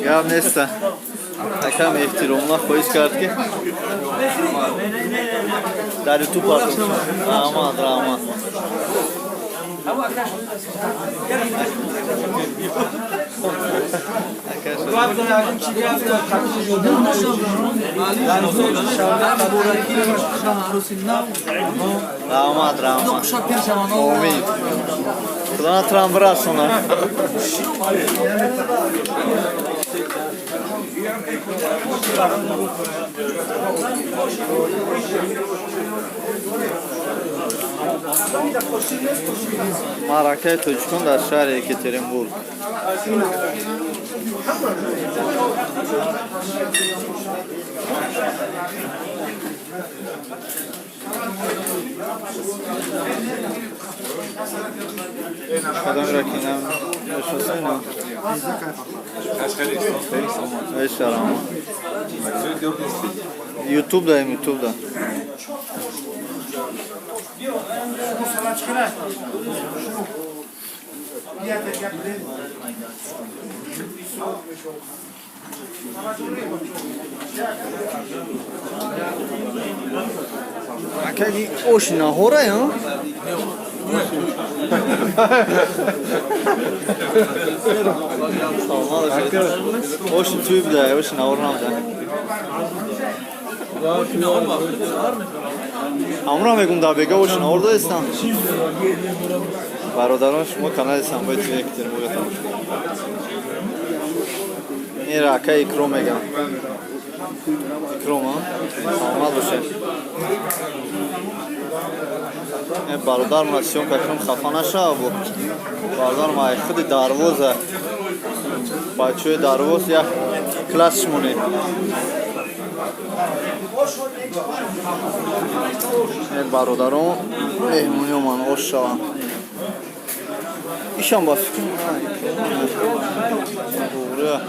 گپ نیست. یکم احترامنا خواهش کرد که در تو پاس رحمت امید خدا نترم برسونه. معرکه توجکان در شهر یکاترینبورگ. خدام را کنم نشستیم اشترام یوتیوب داریم یوتیوب داریم Какие очень нагоры, а? Очень тюб да, очень нагоры да. Амра мегум да бега очень нагоры да истан. برادران شما کانال سنبای توی یکاترینبورگ این رکه اکرام میگم اکرام ها آمد باشه این برادر ما سیون که اکرام خفا نشه بود برادر ما خود دروازه بچه درواز یک کلاس شمونه این برادران مهمونی من آش شوند ایشان باز کن دوره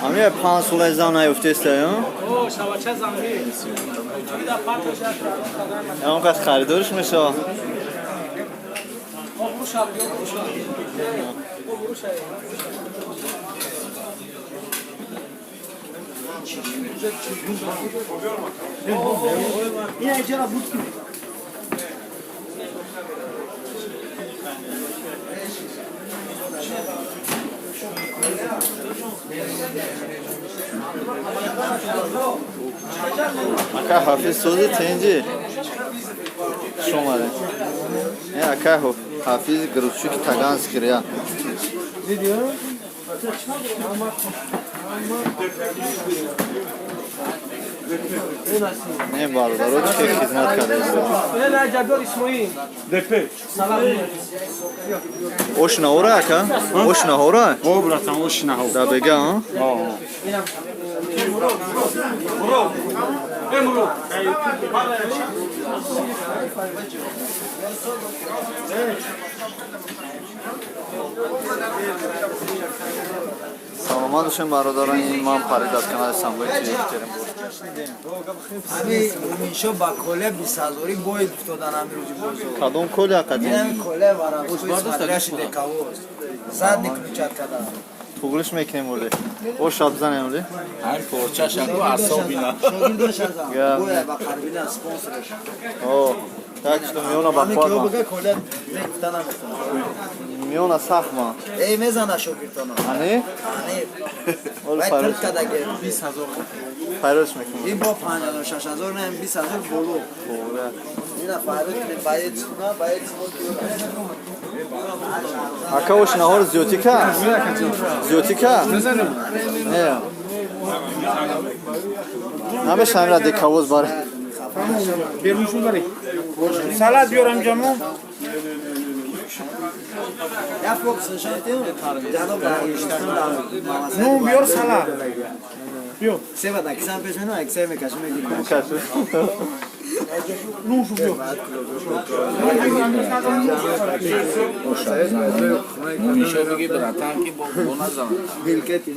همه 5 سال زن نیفته است یا؟ اون کس خریدارش میشه اکا حافظ سوزی تینجی شماره این اکا حافظ گروچوک تگانس کریا نه برادرها چه خدمت کرده اوش نهوره اکا؟ اوش نهوره؟ او براتم اوش نهوره دا بگه ها؟ سلامت باشین برادران این من فرید از کانال سنبای توی یکاترینبورگ همین میشو با کله 20000 باید افتادن امروز بازار کدوم کله قدیم این کله برای خوش مدرش دکاوز زد نکلوچت کردن توگلش میکنیم ولی او شب زنیم ولی هر پورچه شد و اعصابینا شاگردش از باید با قربیل اسپانسرش اوه تاکشتو میونه با همین که پارما بگه کله نکفتن هم میونه سخما ای میزنه شاگردانا هنی؟ هنی ولی باید فرش ترک کده که 20000 فرش میکنیم این با 5000 6000 نه 20000 بولو خوبه اینا فرق باید نه باید اکا اوش نهار زیوتی که؟ زیوتی که؟ نه نمیشه همین را دکاوز باره بیرونشون بری سالاد بیارم جمعو یا فوکس نشانتیم جدا برایشتن نو بیار سالاد بیار سه بعد اکسان پیش منو اکسای میکشم میگیم نوشو بیار میشه بگی براتن که با نزنن بیلکتی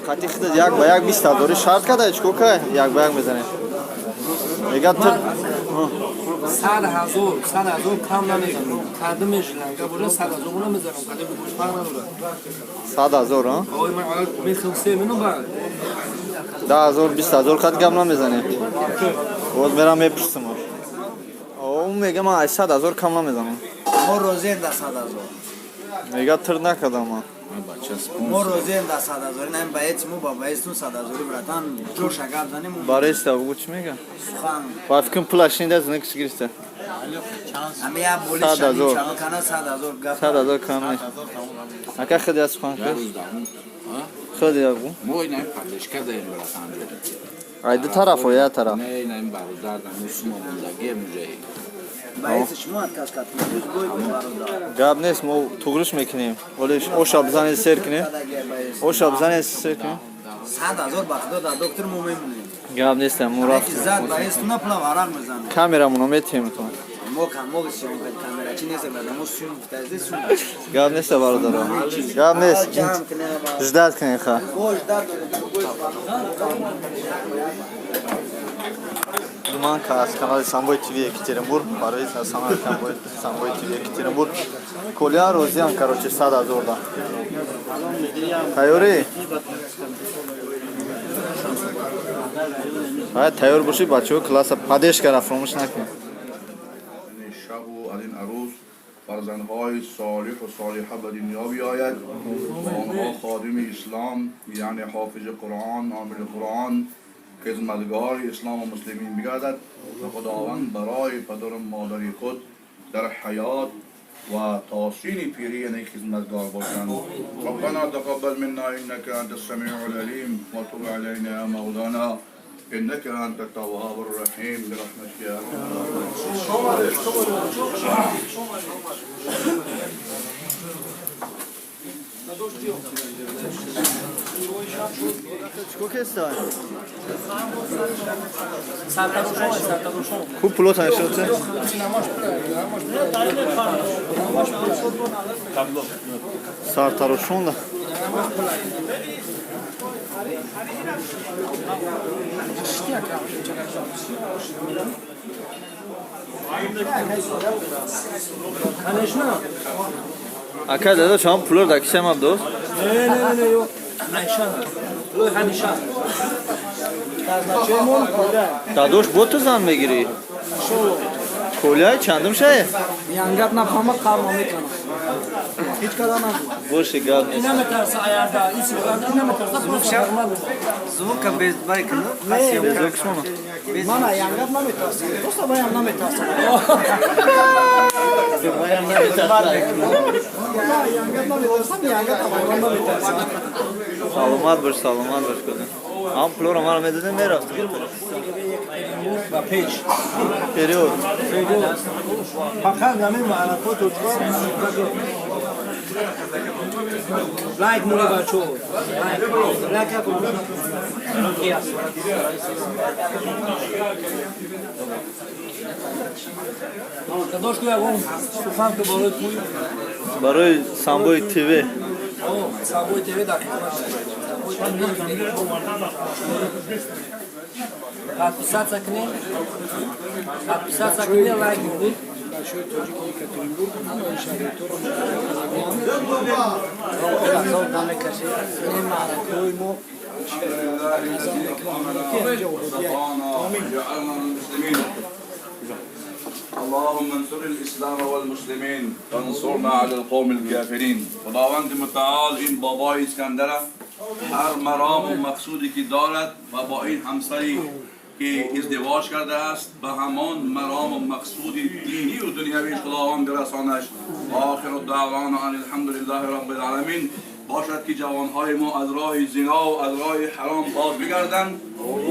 خطی خود یک با یک 20,000 شرط کرده چکو که یک با یک میزنه میگه تر 100,000 کم نمیگم کرده میشنم که بوده 100,000 اونو میذارم کرده به گوش فرق نداره 100,000 ها آقای من میخوام سه منو بعد 10,000 20,000 خط گم نمیزنه باز میرم میپرسم اون میگه من 100,000 کم نمیزنم ما روزی 10,000 میگه تر نکردم من ما روزی 10,000 نیم باید مو با بایستون 100,000 براتن جوش اگر زنیم برای است بگو چی میگه سخن با فکرم پولش این دست نکس گرفته امی یا بولی 100,000 شدیم چرا کنه 100,000 گفت 100,000 کم نیست اکه خیلی از خواهن کرد خیلی بگو موی نیم پردش کرده این براتن ایده طرف و یا طرف نه نیم برادر نموسم موندگی مجایی باید شما کس کت میگوز باید برادر گب نیست ما توگرش میکنیم ولی اوشا بزنید سر کنیم اوشا بزنید سر کنیم 100,000 بخدا در دکتر مو میمونیم گب نیست مو یکی رفت زد بایستون اپلا ورق میزنه کامیرا منو میتیم تو مو بسیاریم به کامرا چی نیست بعد مو سوم فتازه سوم گب نیست برادر گب نیست جام کنه با جداد کنی خواه گوش داد من که از کانال سامبوی تیوی اکترینبورگ برای از سامبوی تیوی اکترینبورگ کلیا روزی هم کروچه 100,000 دا تیاری باید تیار باشی بچه ها کلاس پدش کرد فراموش نکن شب و از این عروس فرزندهای صالح و صالحه به دنیا بیاید و آنها خادم اسلام یعنی حافظ قرآن عامل قرآن خدمتگار اسلام و مسلمین بگردد و خداوند برای پدر و مادر خود در حیات و تحسین پیری نیک خدمتگار باشند ربنا تقبل منا انك انت السميع العليم وتب علينا يا مولانا انك انت التواب الرحيم برحمتك يا خوب پلوت هنشوته سارتاروشون ده اکا دادا شما پلور دکشه هم دوست نه یو نشان لو هنشان دادوش بود تو زن میگیری کلیای چندم شه ینگت نفهمه کار میکنه هیچ کار نکنه باشه گاب نیست اینا مترسه آیاردا این سوال اینا مترسه زوک بیست بای کنه بزرگ شما من ینگت نمیترسه دوست بایم نمیترسه بایم نمیترسه ینگت نمیترسه ینگت نمیترسه سلامت باش کنه هم پلور ما رو میدادن میرفت و پیش پریود فقط همین معرفات و لایک مولا بچو لایک داداش که اون سخن که بالای توی برای سامبوی تیوی سامبوی تیوی در подписаться к ней лайк будет اللهم انصر الاسلام والمسلمين وانصرنا على القوم الكافرين خداوند متعال این بابای اسکندر هر مرام و مقصودی که دارد و با این همسری که ازدواج کرده است به همان مرام و مقصود دینی و دنیوی خداوند رسانش آخر الدعوانا ان الحمد لله رب العالمین باشد که جوانهای ما از راه زنا و از راه حرام باز بگردند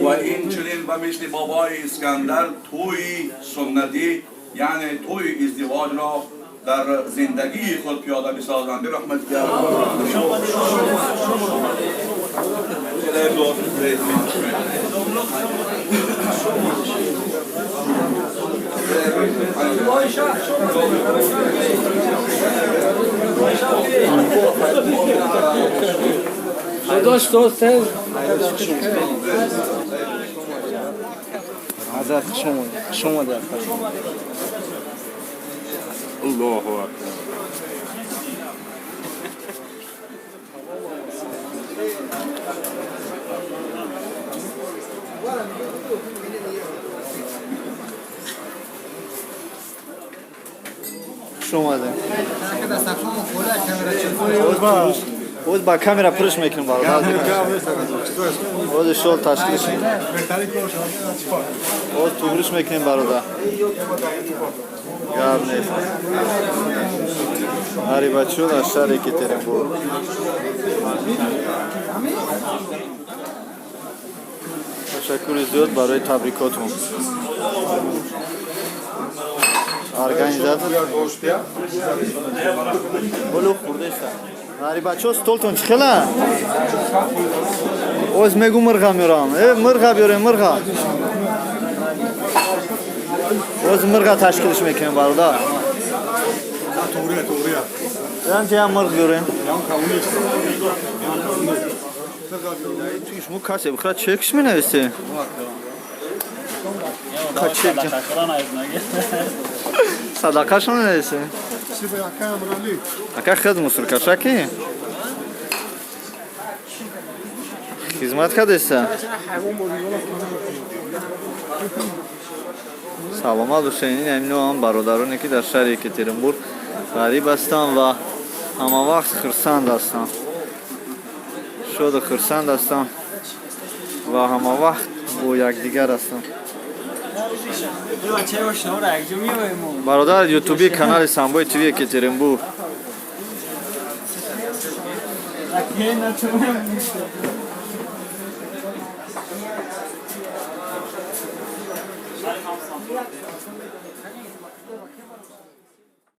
و این چنین به مثل بابای اسکندر توی سنتی یعنی توی ازدواج را در زندگی خود پیاده بسازند. رحمت داداش دوست حضرت شما در الله اکبر. خوش اومده. خود با کامera پرش میکنم برادر. خود شغل تشکیلش میدیم. خود توبرش میکنیم برادر. گرم نیست. هری بچه در شهر یکترینبورگ. تشکر زیاد برای تبریکاتون. Organizator. Bolu خورده هری بچه столтон چخلا اوز میگو مرغا میرم مرغا بیاریم مرغا اوز مرغا تشکیلش میکنیم برادر توریه چه هم مرغ بیاریم شما کسی بخواد چکش می نویسه صدقه شما نویسه اکا خد مصر کشا کی خدمت کردیسته سلامت باشین. این امینو هم برادرانی که در شهر یکترینبورگ غریب هستند و همه وقت خرسند هستند شاد خرسند هستند و همه وقت با یکدیگر هستند. برادر یوتیوبی کانال سامبای تیوی یکترینبورگ